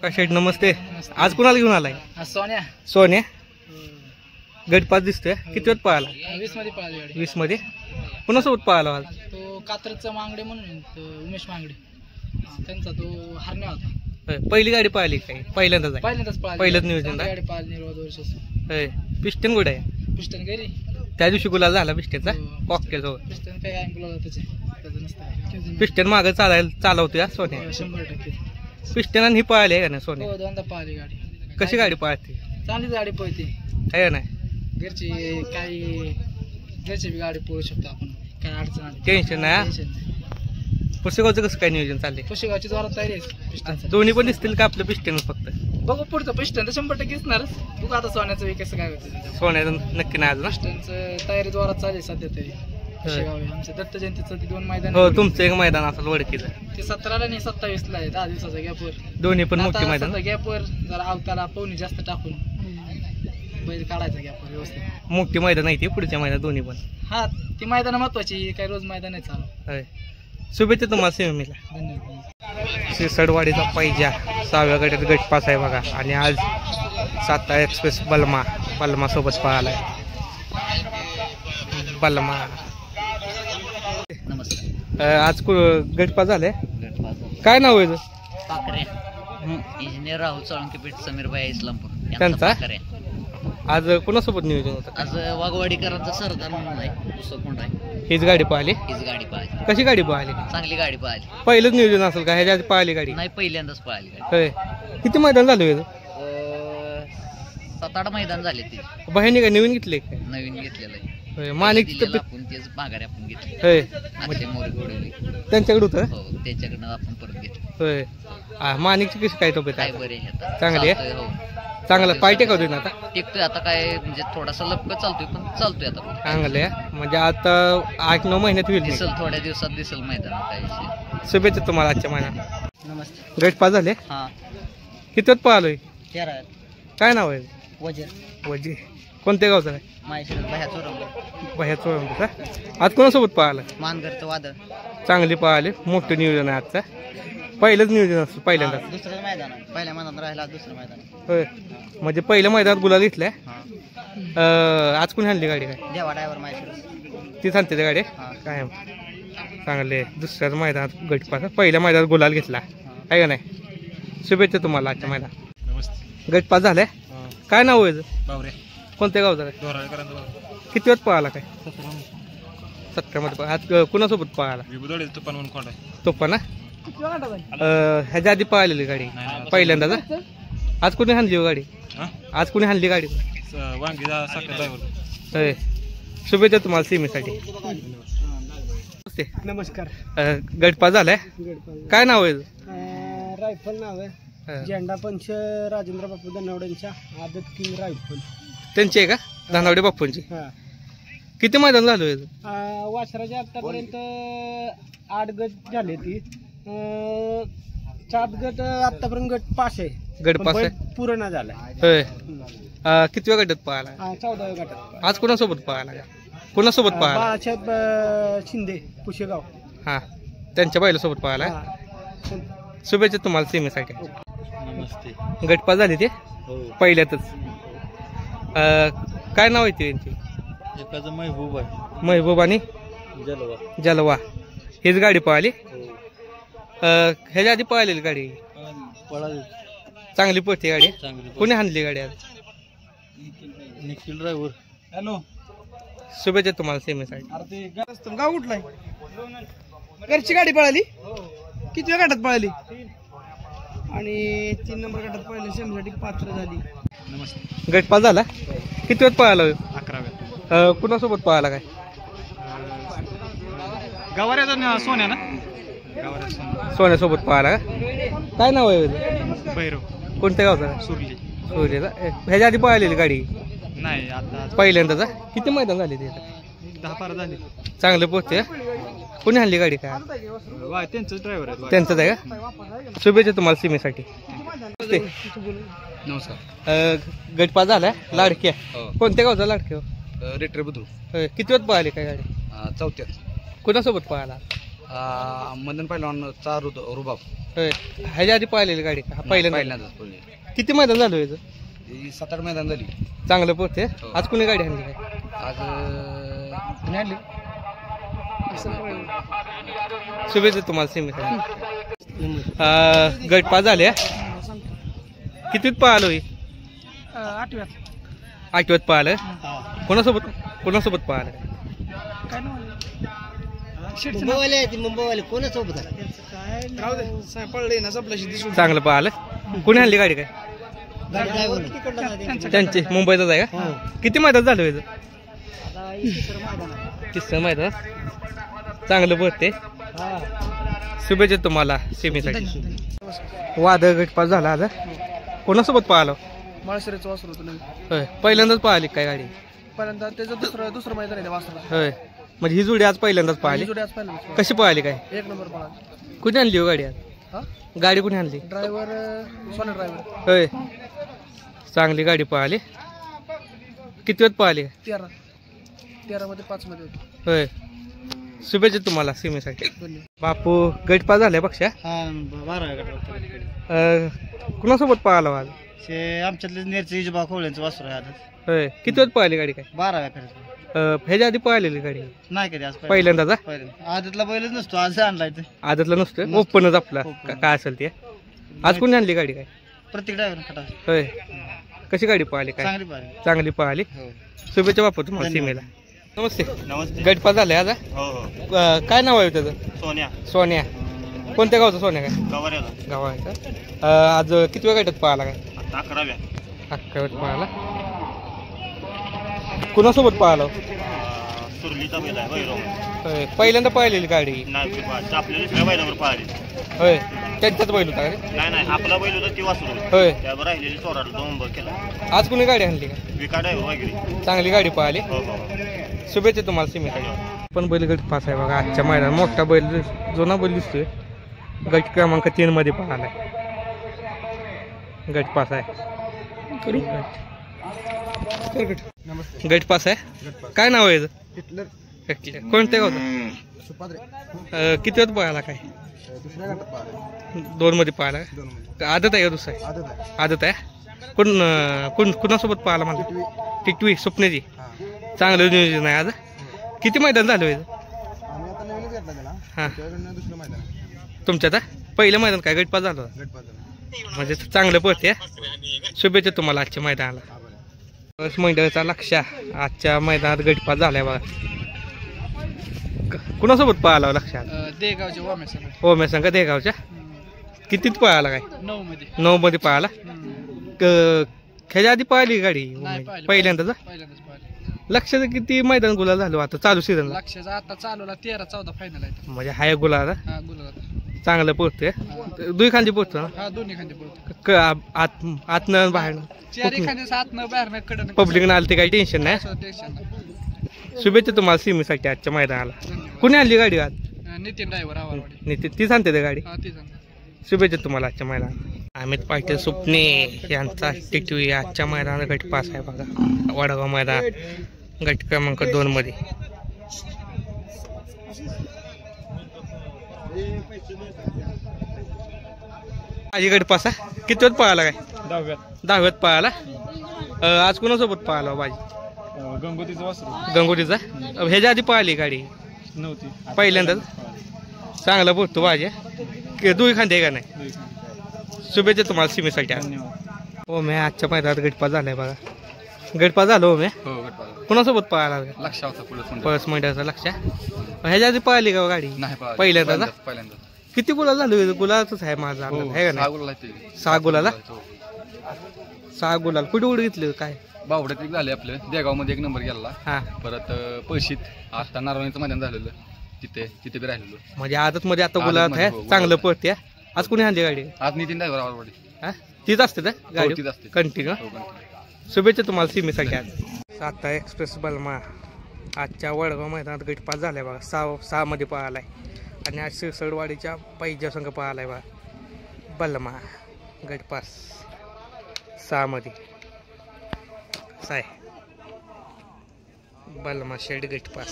शेठ नमस्ते. आज कुणाला घेऊन आलाय? सोन्या. सोन्या गटपास दिसतोय. किती वेळ पळाला? 20 मध्ये पळाली गाडी. 20 मध्ये. कुणासोबत पळाला आज? तो कात्रजचा मांगडे म्हणून उमेश मांगडे, त्यांचा तो हरण्या होता. पहिली गाडी पळाली काय? पहिल्यांदाच पळाली. पहिलंच नियोजन गाडी पळाली निर्वाद वर्ष. पिस्टन कुठे आहे? पिस्टन घरी. त्या दिवशी गुलाल झाला पिस्टनचा कॉकटेल सोबत. पिस्टन काय अँगल त्याचं नसतं. पिस्टन मागे चालवतोय सोन्या. 100%. पिस्टन आणि ही पळाली आहे का ना सोन्या? दोनदा पळाली गाडी. कशी गाडी पळते? चांगली गाडी पळते आहे का नाही? घरची काही घरची गाडी पळू शकतो आपण, काय अडचण नाही. टेन्शन नाही. पुसेगावचं कसं काय नियोजन चाललंय? पुसेगावची जोरात तयारी आहे पिस्टनचं. दोन्ही पण दिसतील का आपलं पिस्टनच फक्त? बघू पुढचं पिस्टन तर 100% दिसणारच. बघू आता सोन्याचं विकास काय होतं. सोन्याचं नक्की नाही अजून. पिस्टनचं तयारी जोरात चालली सध्या तरी. आमच्या दत्त जयंतीचं 2 मैदान. हो तुमचं एक मैदान असेल वडकीचं. ते 17ला आणि 27ला आहे. 10 दिवसाचा गॅपवर. दोन्ही पण मोठी मैदान. गॅपवर जरा अवताला पाहुणी जास्त टाकून बैल काढायचा गॅपवर व्यवस्थित. मोठी मैदान आहे ती पुढच्या मैदान दोन्ही पण. हा ती मैदान महत्वाची, काही रोज मैदान आहे चालू. शुभेच्छा तुम्हाला सेमीला. धन्यवाद. सिरसडवाडीचा पायजा 6व्या गटात गटपास आहे बघा. आणि आज सातारा एक्सप्रेस बलमा सोबत पळालाय. बलमा नमस्कार. आज गटपास झाले. काय नाव आहे? पाखरे. इंजिनियर राहुल सोळंकी पीठ समीरबाई इस्लामपूर त्यांचा. आज कोणासोबत नियोजन होतं? आज वाघवाडीकरांचा सरदार म्हणून आहे. पुस्तक आहे. हीच गाडी पळाली. हीच गाडी पळाली. कशी गाडी पळाली? चांगली गाडी पळाली. पहिलंच नियोजन असेल का? ह्याच्या आधी पळाली गाडी? नाही, पहिल्यांदाच पळाली गाडी. होय. किती मैदान झालं? 7-8 मैदान झाले. ते बहिणी काय नवीन घेतले? नवीन घेतलेलं आहे. माणिक आपण तेच माघारी आपण घेतले. होय. मोरी गोडवली त्यांच्याकडे होतं. हो, त्यांच्याकडनं आपण परत घेतलं. होय. माणिकची कशी काय तब्येत काय आहे? बरे आहे. चांगली आहे. हो, चांगला पाय टेकवतोय ना आता? टिकतोय आता. काय म्हणजे थोडासा लपक चालतोय, पण चालतोय आता. चांगलं आहे. म्हणजे आता 8-9 महिन्यात होईल. दिसल, थोड्या दिवसात दिसल मैदान. काय विषय. शुभेच्छा तुम्हाला आजच्या महिन्यात. नमस्ते. गटपास झाले. हा. किती वेळ पळालोय? 13. काय नाव आहे? वजीर. कोणत्या गावचं आहे? बाह्या चोरंबूचा. आज कोणासोबत पळाला? मानगरचं वादळ. चांगली पळाली. मोठं नियोजन आहे आजचं. पहिलंच नियोजन असतं पहिल्यांदा. दुसरं मैदान आहे. पहिल्या मैदानात राहिला, दुसरं मैदान. होय. म्हणजे पहिल्या मैदानात गुलाल घेतलाय. आज कोणी आणली गाडी? काय देवा ड्रायव्हर माहिती ती सांगते गाडी काय चांगले. दुसऱ्याच मैदानात गटपास, पहिल्या मैदानात गुलाल घेतला आहे का नाही? शुभेच्छा तुम्हाला आजच्या मैदानात. गटपास झालाय. काय नाव आहे? कोणत्या गावचं आहे? किती वेळ पळाला? काय 17 मध्ये. आज कुणासोबत पळाला? तोपा ना. ह्याच्या आधी पळालेली गाडी पहिल्यांदाच. आज कोणी हाणली गाडी? आज कोणी हाणली गाडी? शुभेच्छा तुम्हाला सीमेसाठी. नमस्कार. गटपास झालाय. काय नाव आहे? रायफल नाव आहे. झेंडा पंच राजेंद्र बापू धनावडेंच्या आदत किंग रायफल त्यांची आहे का? धनावडे बाप्पूंची. किती मैदान झालं? वासराच्या आतापर्यंत 8 गट झाले. ती 7 गट आतापर्यंत गट पास आहे. गटपास पूर्ण झाला. होय. किती वेळ गटात पळाला? 14व्या गटात. आज कोणासोबत पळाला? कोणासोबत पळाला? बाळासाहेब शिंदे पुशेगाव. हा, त्यांच्या बैलासोबत पळाला. शुभेच्छा तुम्हाला सीमेसाठी. नमस्ते. गटपास झाली ते पहिल्यातच. काय नाव आहे ते यांची? एकाचं महबूब आहे. महबूब आणि जलवा. हीच गाडी पळाली. ह्याच्या आधी पळालेली गाडी पळाली. चांगली पळते गाडी. कोणी हाणली गाडी आज? निखिल ड्रायव्हर. हॅलो. शुभेच्छा तुम्हाला सेमीसाठी. गाव कुठलाय? घरची गाडी पळाली. किती वेळ गटात पळाली? आणि 3 नंबर गटात पळाली. सेमीसाठी पात्र झाली. नमस्ते. गटपास झाला. किती वेळ पळाला? 11व्या. कुणासोबत पळाला? काय गवाऱ्याचा सोन्या ना. सोन्यासोबत पळाला का? काय नाव आहे? भैरव. कोणत्या गावचा? सुरली. सुरलीचा. ह्याच्या आधी पळालेली गाडी नाही, आता पहिल्यांदाच. किती मैदान झाले ते? 10-12 झाली. चांगले पोहोचते. कोणी आणली गाडी? काय त्यांचंच ड्रायव्हर आहे. त्यांचंच आहे का? शुभेच्छा तुम्हाला सीमेसाठी. नमस्कार. गटपास झालाय. लाडक्या. कोणत्या गावचा लाडक्या? रेटर बुद्रुक. किती वेळ पळाली काय गाडी? 4थ्यात. कुणासोबत पळाला? मदन पहिलवानचा रुबाब. होय. ह्याच्या आधी पाहिलेली गाडी का पहिल्यांदा? किती मैदान झालं याचं? 7-8 मैदान झाली. चांगलं पोहते. हो. आज कुणी गाडी आणली काय? आज कुणी आणली? शुभेच्छा तुम्हाला सेमीसाठी. गट पास झाले. कितीत पाहिलं होई? 8व्यात पाहिलं. कोणासोबत पाहिलं? मुंबईवाले कोणासोबत चांगलं पाहिलं. कुणी आणली गाडी काय? त्यांची मुंबईतच आहे का? किती मैदान झालं याचं? 3रं मैदान. चांगलं बोलते. शुभेच्छा तुम्हाला सेमीसाठी. वादळ गटपास झाला आता. कोणासोबत पाहिलं? माळशिरसचं वासरू होतं. होय. पहिल्यांदाच पाहिली काय गाडी? पहिल्यांदा त्याचं दुसरं मैदान आहे वासरू. होय. म्हणजे ही जोडी आज पहिल्यांदाच पाहिली. कशी पाहिली काय? 1 नंबर पळा. कुणी आणली हो गाडी आज? गाडी कुणी आणली? ड्रायव्हर सोना ड्रायव्हर. होय. चांगली गाडी पाहिली. किती वेळ पाहिली? 13 मध्ये 5 मध्ये होती. होय. शुभेच्छा तुम्हाला सीमेसाठी. बापू गटपास झाल्या पक्षा. 12 कुणासोबत पाहिला आज? आमच्यातले नेरचे इजबा खोळ्यांचं वासरू आहे आज. होय. किती वेळ पाहिली गाडी काय? 12 ह्याच्या आधी पाहिलेली गाडी? नाही कधी आज पहिल्यांदाच. आदतला बैलच नसतो, आज आणलाय ते. आदतला नसतं, ओपनच आपला काय असेल ते. आज कोणी आणली गाडी काय? प्रत्येक ड्रायव्हर खटा. होय. कशी गाडी पाहिली काय? चांगली पाहिली. शुभेच्छा बापू तुम्हाला सीमेला. नमस्ते. नमस्ते. गटपास झाले आज. काय नाव आहे त्याचं? सोन्या. कोणत्या गावचा सोन्या काय? गावाचा. आज किती वेळ गटात पाहिला काय? 11व्यात पाहिला. कुणासोबत पाहिला? होय. पहिल्यांदा पाहिलेली गाडी? होय. त्यांच्याच बैल होता. नाही आपला बैल होता ती वासरू. होय. त्यावर राहिलेली चोराला 2 नंबर केला. आज कुणी गाडी आणली का? विकाड वगैरे. चांगली गाडी पाहिली. शुभेच्छा तुम्हाला सीमेसाठी. पण बैल गट पास आहे बघा आजच्या मैदान. मोठा बैल, जुना बैल दिसतोय. गट क्रमांक 3 मध्ये पाहिलाय. गट पास आहे. गट पास आहे. काय नाव आहे? कोणत्या गावचं? किती वेळ पाहिला काय? 2 मध्ये पाहिला. आदत आहे का दुसरा? आदत आहे. कुणासोबत पाहिला मला? टिटवी स्वप्नेची. चांगलं नियोजन आहे आज. किती मैदान झालं? हां. तुमच्यात पहिलं मैदान काय गटपास झालं? म्हणजे चांगलं पळते. शुभेच्छा तुम्हाला आजच्या मैदानाला. मंडळाचा लक्ष आजच्या मैदानात गटपास झालाय बघा. कुणासोबत पळाला लक्षात? देगावच्या ओम्या संघ देगावच्या. कितीत पळाला काय? 9 मध्ये पळाला. ह्याच्या आधी पाहिली गाडी पहिल्यांदाच? लक्षाचं किती मैदान गुलाल झालो आता चालू सीझन? लक्षाचा आता चालूला 13-14 फायनल आहे. म्हणजे हाय गुलाल. चांगलं पोहतोय. दुई खांदी पोहतो ना? दोन्ही खांदी पोहतो. आतनं बाहेर पब्लिक आलं ते काही टेन्शन नाही. शुभेच्छा तुम्हाला सीमेसाठी आजच्या मैदानाला. कुणी आणली गाडी आज? नितीन ड्रायव्हर. नितीन. ती सांगते ते गाडी. शुभेच्छा तुम्हाला आजच्या मैदानाला. अमित पाटील सुपणे यांचा टिटवी आजच्या मैदानात गट पास आहे बघा. वडगाव मैदान गट क्रमांक 2 मध्ये. माझी गट पास आहे. किती वेळ पळाला काय? 10व्यात पळाला. आज कोणासोबत पळाला बाजी? गंगोतीचा वासरू. गंगोतीचा. ह्याच्या आधी पळाली गाडी? नव्हती. पहिल्यांदाच. चांगला बोलतो बाजी. दुई खांदे का नाही? शुभेच्छा तुम्हाला सीमेसाठी. हो मी आजच्या मैदानात गटपास झालाय बघा. गटपास झालो मी. कोणासोबत पळाला? लक्ष होता पळस मंडळाचा लक्ष. ह्याच्या आधी पळाली का गाडी? पहिल्यांदा. किती गुलाल झालो? गुलालच आहे माझा अंदाज आहे का नाही? 6 गुलाला. 6 गुलाल. कुठे कुठे घेतले काय? बावड्यात एक झाले आपलं. देगाव मध्ये 1 नंबर गेला. हा. परत पळशीत आता नारवणीचं मैदान झालेलं. तिथे बी राहिलेलो. म्हणजे आदत मध्ये आता गुलाल आहे. चांगलं पळते. आज कुणी आणली गाडी? आज नितीन ड्रायव्हर आवडली. तीच असते ना गाडी कंटिन्यू. शुभेच्छा तुम्हाला सीमेसाठी. आज साता एक्सप्रेस बलमा आजच्या वडगाव मैदानात गटपास झालाय बघा. 6 मध्ये पळालाय. आणि आज शिरसडवाडीच्या पैजा संघ पळालाय बघा. बलमा गटपास 6 मध्ये. आहे बलमा शेड गटपास.